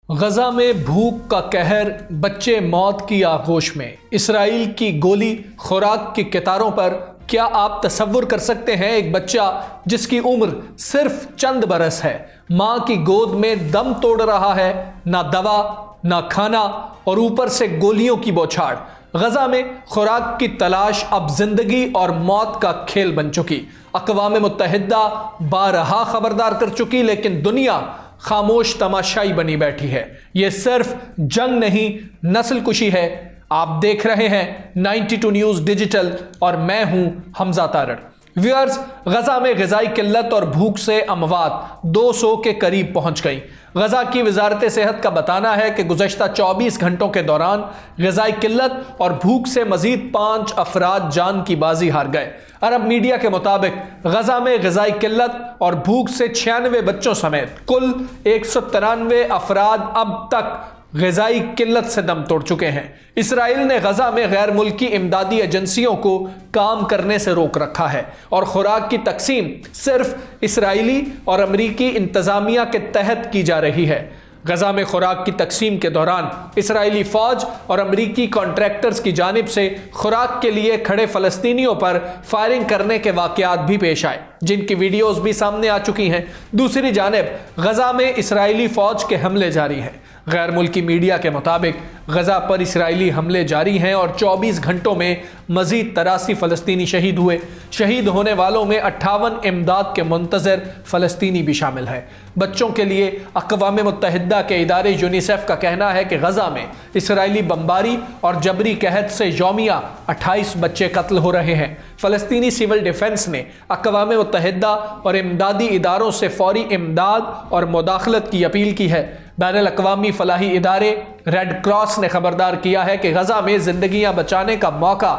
गजा में भूख का कहर, बच्चे मौत की आगोश में। इसराइल की गोली, खुराक की कतारों पर। क्या आप तसव्वुर कर सकते हैं एक बच्चा जिसकी उम्र सिर्फ चंद बरस है, मां की गोद में दम तोड़ रहा है, ना दवा ना खाना और ऊपर से गोलियों की बौछार। गजा में खुराक की तलाश अब जिंदगी और मौत का खेल बन चुकी। अक़वाम मुत्तहिदा बारहा खबरदार कर चुकी, लेकिन दुनिया खामोश तमाशाई बनी बैठी है। यह सिर्फ जंग नहीं, नस्ल कुशी है। आप देख रहे हैं 92 न्यूज़ डिजिटल और मैं हूं हमजा तारड़। व्यूअर्स, गजा में ग़िज़ाई किल्लत और भूख से अमवात 200 के करीब पहुंच गई। गजा की वजारत सेहत का बताना है कि गुज़श्ता 24 घंटों के दौरान ग़िज़ाई किल्लत और भूख से मजीद 5 अफराद जान की बाजी हार गए। अरब मीडिया के मुताबिक गजा में ग़िज़ाई किल्लत और भूख से 96 बच्चों समेत कुल 193 अफराद अब तक ग़िज़ाई किल्लत से दम तोड़ चुके हैं। इसराइल ने गजा में गैर मुल्की इमदादी एजेंसियों को काम करने से रोक रखा है और खुराक की तकसीम सिर्फ इसराइली और अमरीकी इंतज़ामिया के तहत की जा रही है। गजा में खुराक की तकसीम के दौरान इसराइली फ़ौज और अमरीकी कॉन्ट्रैक्टर्स की जानिब से खुराक के लिए खड़े फ़लस्तीनियों पर फायरिंग करने के वाक़यात भी पेश आए, जिनकी वीडियोज़ भी सामने आ चुकी हैं। दूसरी जानिब गजा में इसराइली फ़ौज के हमले जारी हैं। गैर मुल्की मीडिया के मुताबिक गजा पर इसराइली हमले जारी हैं और 24 घंटों में मजीद 83 फ़लस्तीनी शहीद हुए। शहीद होने वालों में 58 इमदाद के मुंतज़र फ़लस्तीनी भी शामिल हैं। बच्चों के लिए अक़वाम मुत्तहिदा के इदारे यूनिसेफ का कहना है कि गजा में इसराइली बमबारी और जबरी कहत से यौमिया 28 बच्चे कत्ल हो रहे हैं। फ़लस्तीनी सिविल डिफेंस ने अक़वाम मुत्तहिदा और इमदादी इदारों से फौरी इमदाद और मुदाखलत की अपील की है। बैनुल-अक़वामी फ़लाही इदारे रेड क्रॉस ने खबरदार किया है कि गजा में जिंदगियां बचाने का मौका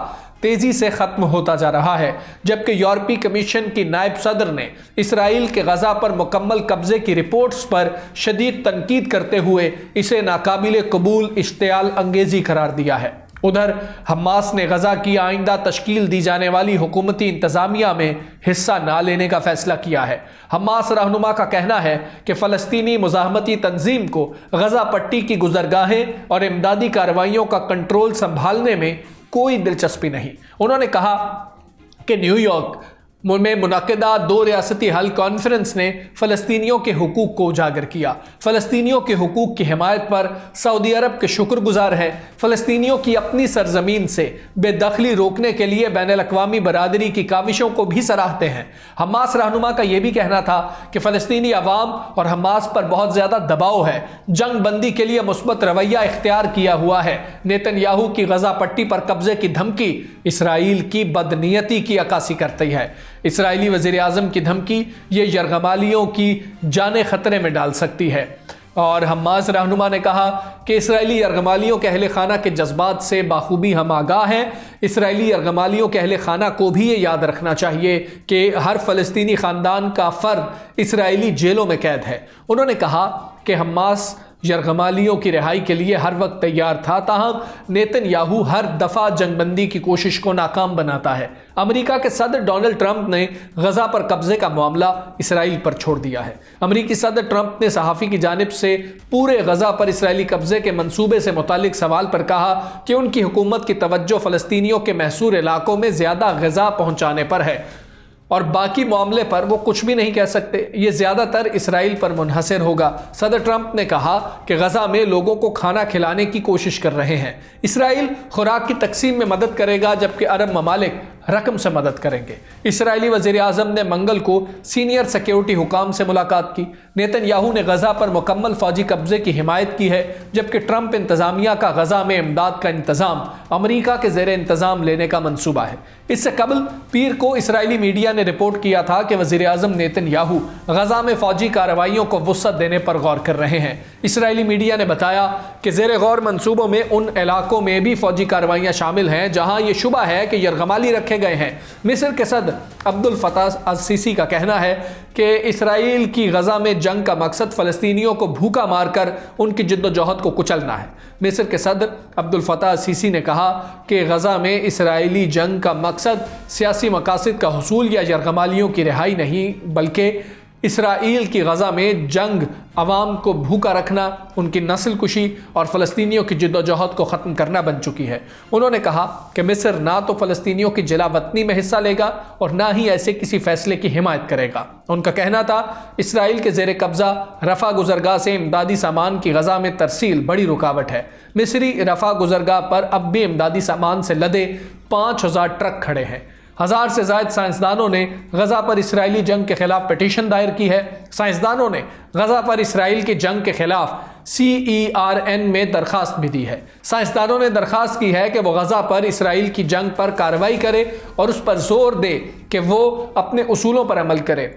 तेजी से ख़त्म होता जा रहा है, जबकि यूरोपीय कमीशन की नायब सदर ने इसराइल के गजा पर मुकम्मल कब्जे की रिपोर्ट्स पर शदीद तनकीद करते हुए इसे नाकाबिल कबूल इश्तियाल अंगेज़ी करार दिया है। उधर हमास ने गजा की आइंदा तश्कील दी जाने वाली हुकूमती इंतज़ामिया में हिस्सा ना लेने का फैसला किया है। हमास रहनुमा का कहना है कि फ़लस्तीनी मुज़ाहमती तंजीम को गजा पट्टी की गुज़रगाहें और इमदादी कार्रवाइयों का कंट्रोल संभालने में कोई दिलचस्पी नहीं। उन्होंने कहा कि न्यूयॉर्क में मुनक़दा 2 रियासती हल कॉन्फ्रेंस ने फ़लस्तीनियों के हुकूक को उजागर किया। फ़लस्तीनियों के हुकूक की हिमायत पर सऊदी अरब के शुक्रगुजार है। फ़लस्तीनियों की अपनी सरजमीन से बेदखली रोकने के लिए बैनुल-अक़वामी बरादरी की काविशों को भी सराहते हैं। हमास रहनुमा का यह भी कहना था कि फ़लस्तीनी अवाम और हमास पर बहुत ज़्यादा दबाव है, जंग बंदी के लिए मुस्बत रवैया इख्तियार किया हुआ है। नेतन्याहू की गजा पट्टी पर कब्जे की धमकी इसराइल की बदनीयती की अक्कासी करती है। इसराइली वज़ीर आज़म की धमकी ये यरगमालियों की जाने खतरे में डाल सकती है। और हमास रहनुमा ने कहा कि इसराइली यरगमालियों के अहले खाना के जज्बात से बाखूबी हम आगाह हैं। इसराइली यरगमालियों के अहले खाना को भी ये याद रखना चाहिए कि हर फ़लस्तीनी ख़ानदान का फ़र्द इसराइली जेलों में कैद है। उन्होंने कहा कि हमास यरगमालियों की रिहाई के लिए हर वक्त तैयार था, ताहम नेतन्याहू हर दफ़ा जंगबंदी की कोशिश को नाकाम बनाता है। अमेरिका के सदर डोनाल्ड ट्रंप ने गजा पर कब्जे का मामला इसराइल पर छोड़ दिया है। अमेरिकी सदर ट्रंप ने सहाफ़ी की जानिब से पूरे गजा पर इसराइली कब्जे के मंसूबे से मुतालिक सवाल पर कहा कि उनकी हुकूमत की तवज्जो फ़लस्तीनियों के महसूर इलाकों में ज़्यादा ग़िज़ा पहुँचाने पर है और बाकी मामले पर वो कुछ भी नहीं कह सकते। ये ज़्यादातर इसराइल पर मुनहसर होगा। सदर ट्रंप ने कहा कि गजा में लोगों को खाना खिलाने की कोशिश कर रहे हैं। इसराइल खुराक की तकसीम में मदद करेगा, जबकि अरब ममालिक रकम से मदद करेंगे। इसराइली वज़ीर आज़म ने मंगल को सीनियर सिक्योरिटी हुकाम से मुलाकात की। नेतन्याहू ने गजा पर मुकम्मल फ़ौजी कब्जे की हिमायत की है, जबकि ट्रंप इंतज़ामिया का गजा में इमदाद का इंतज़ाम अमरीका के ज़ेर इंतज़ाम लेने का मनसूबा है। इससे कबल पीर को इसराइली मीडिया ने रिपोर्ट किया था कि वज़ीर आज़म नेतन्याहू गजा में फ़ौजी कार्रवाइयों को वुसअत देने पर गौर कर रहे हैं। इसराइली मीडिया ने बताया कि ज़ेर गौर मनसूबों में उन इलाकों में भी फ़ौजी कार्रवाइयाँ शामिल हैं जहाँ ये शुबा है कि यरगमाली रखे गए हैं। मिस्र के सदर अब्दुल फताह अल-सीसी का कहना है कि इसराइल की गजा में जंग का मकसद फ़लस्तीनियों को भूखा मारकर उनकी जिद्दोजहद को कुचलना है। मिस्र के सदर अब्दुल फताह अल-सीसी ने कहा कि गजा में इसराइली जंग का मकसद सियासी मकासद का हुसूल या यरगमालियों की रिहाई नहीं, बल्कि इसराइल की गजा में जंग, अवाम को भूखा रखना, उनकी नस्ल कुशी और फ़लस्तीनियों की जिद्दोजहद को ख़त्म करना बन चुकी है। उन्होंने कहा कि मिस्र ना तो फ़लस्तीनियों की जलावतनी में हिस्सा लेगा और ना ही ऐसे किसी फैसले की हिमायत करेगा। उनका कहना था इसराइल के ज़ेर कब्ज़ा रफ़ा गुज़रगाह से इमदादी सामान की गजा में तरसील बड़ी रुकावट है। मिस्री रफ़ा गुज़रगाह पर अब भी इमदादी सामान से लदे 5000 ट्रक खड़े हैं। 1000 से ज़ायद साइंसदानों ने गजा पर इसराइली जंग के खिलाफ पिटीशन दायर की है। साइंसदानों ने गजा पर इसराइल की जंग के खिलाफ CERN में दरखास्त भी दी है। साइंसदानों ने दरखास्त की है कि वो गजा पर इसराइल की जंग पर कार्रवाई करे और उस पर जोर दे कि वो अपने उसूलों पर अमल करे,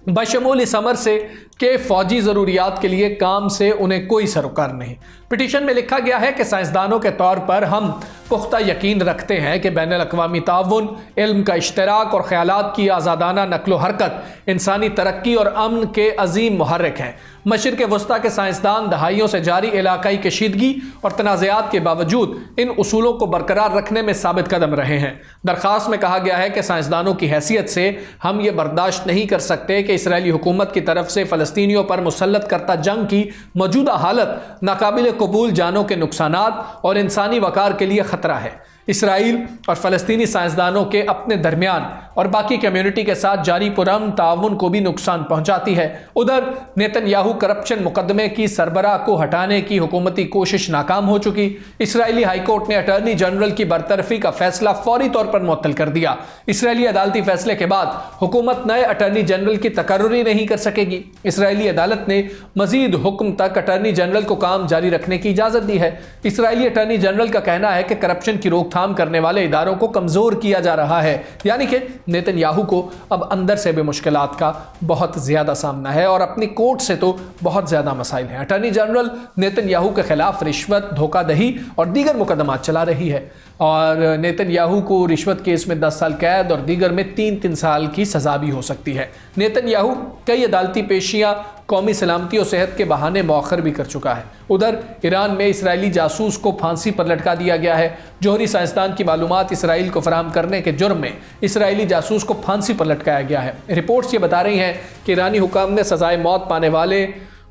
बशमूल इस अमर से कि फ़ौजी ज़रूरियात के लिए काम से उन्हें कोई सरोकार नहीं। पिटीशन में लिखा गया है कि साइंसदानों के तौर पर हम पुख्ता यकीन रखते हैं कि बैनुल अक़वामी ताउन, इल्म का इश्तराक और ख़यालात की आज़ादाना नक्लो हरकत इंसानी तरक्की और अमन के अजीम मुहर्रिक हैं। मशरिक़ वस्ता के साइंसदान दहाइयों से जारी इलाकाई कशीदगी और तनाज़ात के बावजूद इन उसूलों को बरकरार रखने में साबित कदम रहे हैं। दरख्वास्त में कहा गया है कि साइंसदानों की हैसियत से हम ये बर्दाश्त नहीं कर सकते कि इसराइली हुकूमत की तरफ से फ़लस्तीनियों पर मुसल्लत करता जंग की मौजूदा हालत नाकाबिल कबूल जानों के नुकसानात और इंसानी वक़ार के लिए ख़तरा है। इसराइल और फ़लस्तीनी साइंसदानों के अपने दरमियान और बाकी कम्युनिटी के साथ जारी पुरअमन ताउन को भी नुकसान पहुंचाती है। उधर नेतन्याहू करप्शन मुकदमे की सरबराह को हटाने की हुकूमती कोशिश नाकाम हो चुकी। इसराइली हाईकोर्ट ने अटॉर्नी जनरल की बरतरफी का फैसला फौरी तौर पर मुअत्तल कर दिया। इसराइली अदालती फैसले के बाद हुकूमत नए अटॉर्नी जनरल की तकर्रुरी नहीं कर सकेगी। इसराइली अदालत ने मजीद हुक्म तक अटॉर्नी जनरल को काम जारी रखने की इजाज़त दी है। इसराइली अटॉर्नी जनरल का कहना है कि करप्शन की रोकथाम करने वाले इदारों को कमजोर किया जा रहा है, यानी कि नेतन्याहू को अब अंदर से भी मुश्किलात का बहुत ज्यादा सामना है और अपनी कोर्ट से तो बहुत ज्यादा मसाइल हैं। अटॉर्नी जनरल नेतन्याहू के खिलाफ रिश्वत, धोखाधही और दीगर मुकदमात चला रही है और नेतन्याहू को रिश्वत केस में 10 साल कैद और दीगर में 3-3 साल की सजा भी हो सकती है। नेतन्याहू कई अदालती पेशियां कौमी सलामती और सेहत के बहाने मौखर भी कर चुका है। उधर ईरान में इसराइली जासूस को फांसी पर लटका दिया गया है। जोहरी साइंसदान की मालूमात इसराइल को फराहम करने के जुर्म में इसराइली जासूस को फांसी पर लटकाया गया है। रिपोर्ट्स ये बता रही हैं कि ईरानी हुकाम ने सजाए मौत पाने वाले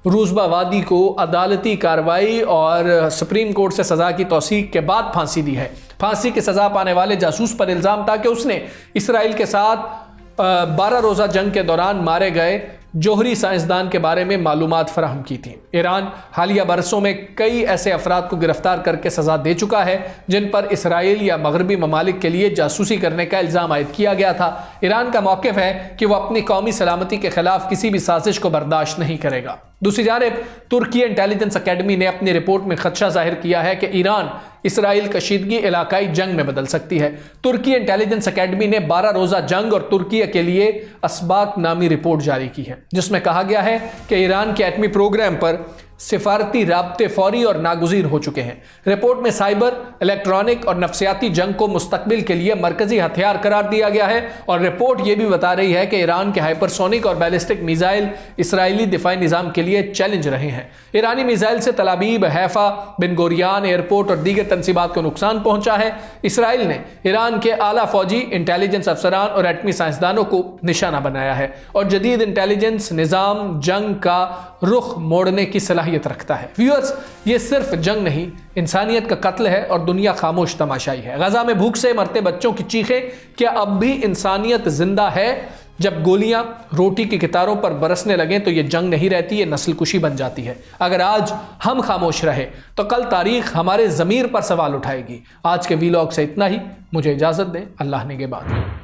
रूज़बावादी को अदालती कार्रवाई और सुप्रीम कोर्ट से सज़ा की तौसीक के बाद फांसी दी है। फांसी की सज़ा पाने वाले जासूस पर इल्ज़ाम था कि उसने इसराइल के साथ 12 रोज़ा जंग के दौरान मारे गए जोहरी साइंसदान के बारे में मालूमात फराहम की थी। ईरान हालिया बरसों में कई ऐसे अफराद को गिरफ्तार करके सज़ा दे चुका है जिन पर इसराइल या मगरबी ममालिक के लिए जासूसी करने का इल्ज़ाम आयद किया गया था। ईरान का मौक़िफ़ है कि वह अपनी कौमी सलामती के खिलाफ किसी भी साजिश को बर्दाश्त नहीं करेगा। दूसरी जानिब तुर्की इंटेलिजेंस अकेडमी ने अपनी रिपोर्ट में खदशा जाहिर किया है कि ईरान इसराइल कशीदगी इलाकाई जंग में बदल सकती है। तुर्की इंटेलिजेंस अकेडमी ने 12 रोज़ा जंग और तुर्की के लिए असबाक नामी रिपोर्ट जारी की है, जिसमें कहा गया है कि ईरान के एटमी प्रोग्राम पर सिफारती राब्ते फौरी और नागुज़ीर हो चुके हैं। रिपोर्ट में साइबर, इलेक्ट्रॉनिक और नफ्सियाती जंग को मुस्तकबिल के लिए मरकजी हथियार करार दिया गया है और रिपोर्ट यह भी बता रही है कि ईरान के हाइपरसोनिक और बैलिस्टिक मिसाइल इसराइली दिफाई निज़ाम के लिए चैलेंज रहे हैं। ईरानी मिसाइल से तलाबीब, हैफा, बिन गोरियान एयरपोर्ट और दीगर तनसीबात को नुकसान पहुंचा है। इसराइल ने ईरान के आला फौजी, इंटेलिजेंस अफसरान और एटमी साइंसदानों को निशाना बनाया है और जदीद इंटेलिजेंस निज़ाम जंग का रुख मोड़ने की सलाहियत रखता है। व्यूअर्स, ये सिर्फ जंग नहीं, इंसानियत का कत्ल है और दुनिया खामोश तमाशाई है। गजा में भूख से मरते बच्चों की चीखें, क्या अब भी इंसानियत जिंदा है? जब गोलियां रोटी की कितारों पर बरसने लगें तो ये जंग नहीं रहती, ये नस्ल कुशी बन जाती है। अगर आज हम खामोश रहे तो कल तारीख हमारे ज़मीर पर सवाल उठाएगी। आज के वीलॉग से इतना ही, मुझे इजाज़त दें। अल्लाह निगहबान।